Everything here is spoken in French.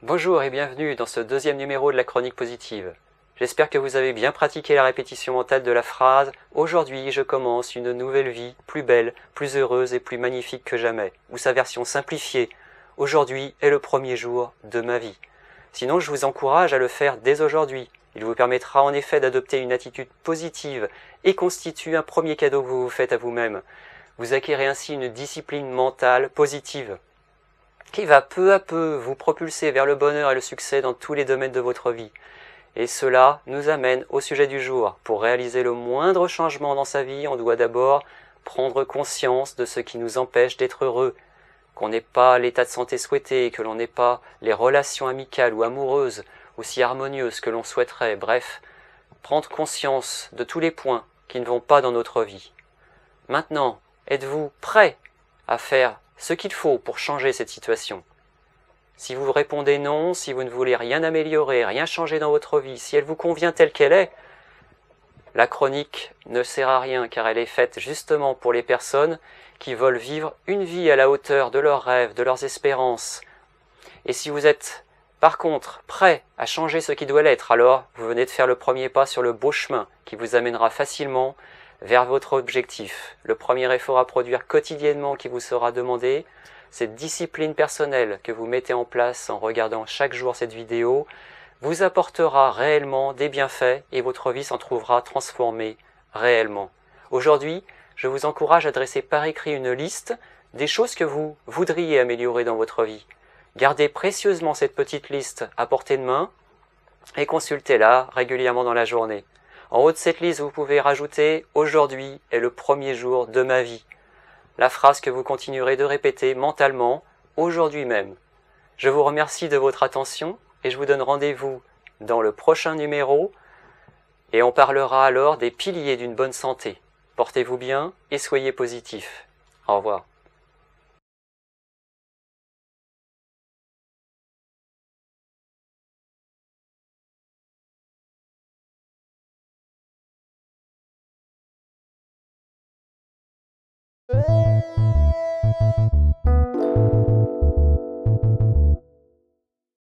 Bonjour et bienvenue dans ce deuxième numéro de la chronique positive. J'espère que vous avez bien pratiqué la répétition mentale de la phrase « Aujourd'hui, je commence une nouvelle vie, plus belle, plus heureuse et plus magnifique que jamais » ou sa version simplifiée « Aujourd'hui est le premier jour de ma vie ». Sinon, je vous encourage à le faire dès aujourd'hui. Il vous permettra en effet d'adopter une attitude positive et constitue un premier cadeau que vous vous faites à vous-même. Vous acquérez ainsi une discipline mentale positive qui va peu à peu vous propulser vers le bonheur et le succès dans tous les domaines de votre vie. Et cela nous amène au sujet du jour. Pour réaliser le moindre changement dans sa vie, on doit d'abord prendre conscience de ce qui nous empêche d'être heureux, qu'on n'ait pas l'état de santé souhaité, que l'on n'ait pas les relations amicales ou amoureuses aussi harmonieuses que l'on souhaiterait. Bref, prendre conscience de tous les points qui ne vont pas dans notre vie. Maintenant, êtes-vous prêt à faire ce qu'il faut pour changer cette situation? Si vous répondez non, si vous ne voulez rien améliorer, rien changer dans votre vie, si elle vous convient telle qu'elle est, la chronique ne sert à rien car elle est faite justement pour les personnes qui veulent vivre une vie à la hauteur de leurs rêves, de leurs espérances. Et si vous êtes par contre prêt à changer ce qui doit l'être, alors vous venez de faire le premier pas sur le beau chemin qui vous amènera facilement vers votre objectif. Le premier effort à produire quotidiennement qui vous sera demandé, cette discipline personnelle que vous mettez en place en regardant chaque jour cette vidéo, vous apportera réellement des bienfaits et votre vie s'en trouvera transformée réellement. Aujourd'hui, je vous encourage à dresser par écrit une liste des choses que vous voudriez améliorer dans votre vie. Gardez précieusement cette petite liste à portée de main et consultez-la régulièrement dans la journée. En haut de cette liste, vous pouvez rajouter « Aujourd'hui est le premier jour de ma vie ». La phrase que vous continuerez de répéter mentalement aujourd'hui même. Je vous remercie de votre attention et je vous donne rendez-vous dans le prochain numéro et on parlera alors des piliers d'une bonne santé. Portez-vous bien et soyez positifs. Au revoir.